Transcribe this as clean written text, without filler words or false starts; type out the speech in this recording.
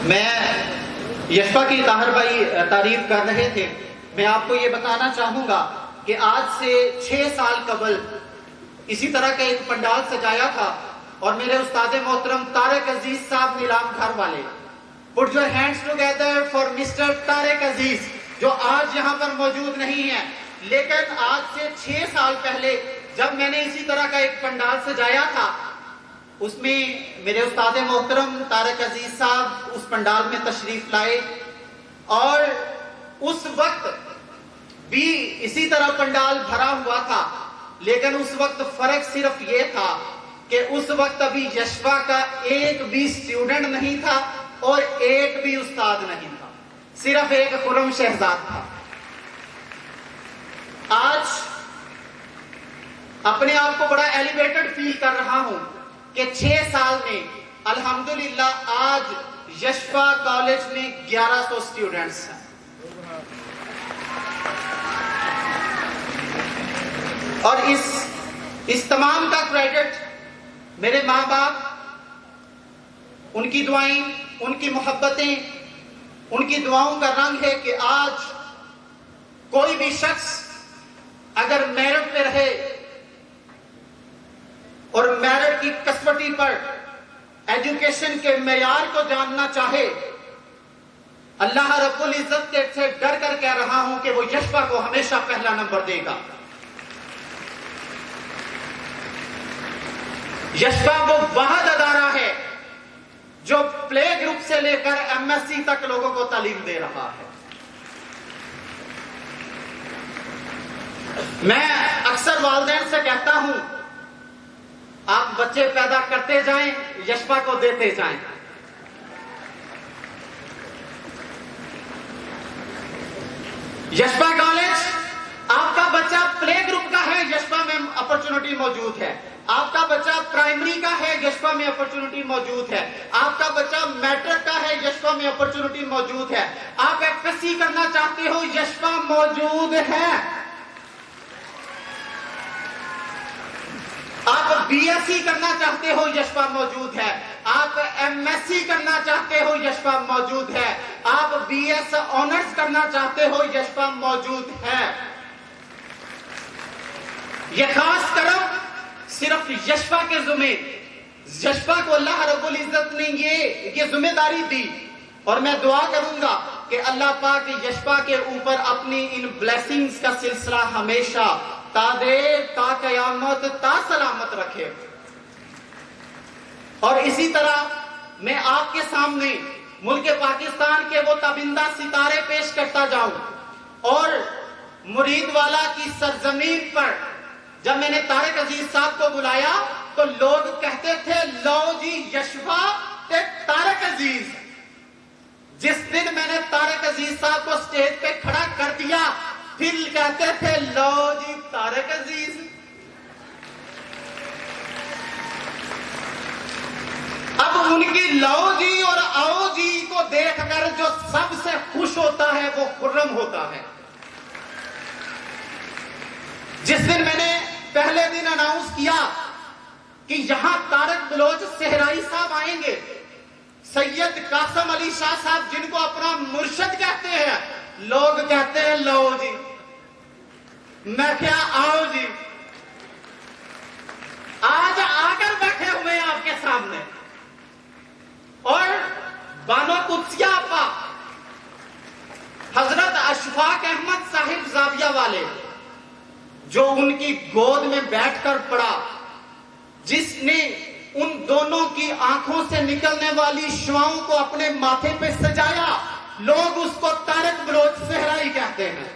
मैं यशपा की ताहिर भाई तारीफ कर रहे थे। मैं आपको ये बताना चाहूंगा कि आज से 6 साल कबल इसी तरह का एक पंडाल सजाया था और मेरे उस्ताद मोहतरम तारिक अजीज साहब नीलाम घर वाले, put your hands together for mister Tariq Aziz, जो आज यहाँ पर मौजूद नहीं है। लेकिन आज से 6 साल पहले जब मैंने इसी तरह का एक पंडाल सजाया था, उसमें मेरे उस्ताद मोहतरम तारिक अजीज साहब उस पंडाल में तशरीफ लाए और उस वक्त भी इसी तरह पंडाल भरा हुआ था। लेकिन उस वक्त फर्क सिर्फ ये था कि उस वक्त अभी यशपा का एक भी स्टूडेंट नहीं था और एक भी उस्ताद नहीं था, सिर्फ एक खुर्रम शहजाद था। आज अपने आप को बड़ा एलिवेटेड फील कर रहा हूं कि 6 साल में अल्हम्दुलिल्लाह आज यशपा कॉलेज में 1100 स्टूडेंट्स हैं। और इस तमाम का क्रेडिट मेरे माँ बाप, उनकी दुआएं, उनकी मोहब्बतें, उनकी दुआओं का रंग है कि आज कोई भी शख्स अगर मेरिट पे रहे और मेरिट की कसवटी पर एजुकेशन के मेयार को जानना चाहे, अल्लाह रब्बुल इज्जत से डर कर कह रहा हूं कि वो यशपा को हमेशा पहला नंबर देगा। यशपा वो वाहिद अदारा है जो प्ले ग्रुप से लेकर एमएससी तक लोगों को तालीम दे रहा है। मैं अक्सर वालिदैन से कहता हूं, आप बच्चे पैदा करते जाएं, यशपा को देते जाएं। यशपा कॉलेज आपका बच्चा प्ले ग्रुप का है, यशपा में अपॉर्चुनिटी मौजूद है। आपका बच्चा प्राइमरी का है, यशपा में अपॉर्चुनिटी मौजूद है। आपका बच्चा मैट्रिक का है, यशपा में अपॉर्चुनिटी मौजूद है। आप एफएससी करना चाहते हो, यशपा मौजूद है। आप बीएससी करना चाहते हो, यशपा मौजूद है। आप एमएससी करना चाहते हो, यशपा मौजूद है। आप बीएस ऑनर्स करना चाहते हो, यशपा मौजूद है। यह खास करम सिर्फ यशपा के जुम्मे, यशपा को अल्लाह रब्बुल इज्जत ने ये जिम्मेदारी दी और मैं दुआ करूंगा कि अल्लाह पाक यशपा के ऊपर अपनी इन ब्लेसिंग्स का सिलसिला हमेशा ता कयामत ता सलामत रखे। और इसी तरह मैं आपके सामने मुल्क पाकिस्तान के वो ताबिंदा सितारे पेश करता जाऊं। और मुरीदवाला की सरजमीन पर जब मैंने तारिक अजीज साहब को बुलाया तो लोग कहते थे, लो जी यशपा ते तारिक अजीज। जिस दिन मैंने तारिक अजीज साहब को स्टेज पे खड़ा कर दिया, फिर कहते थे, लो जी तारिक अजीज। अब उनकी लो जी और आओ जी को देखकर जो सबसे खुश होता है वो खुर्रम होता है। जिस दिन मैंने पहले दिन अनाउंस किया कि यहां तारिक बलोच सहराई साहब आएंगे, सैयद कासम अली शाह साहब जिनको अपना मुर्शिद कहते हैं, लोग कहते हैं लो जी। मैं क्या आओ जी। आज आकर बैठे हुए आपके सामने और बानो कुदसिया आपा हजरत अशफाक अहमद साहिब जाविया वाले, जो उनकी गोद में बैठकर पड़ा, जिसने उन दोनों की आंखों से निकलने वाली शुआओं को अपने माथे पे सजाया, लोग उसको तारिक बलोच सहराई कहते हैं।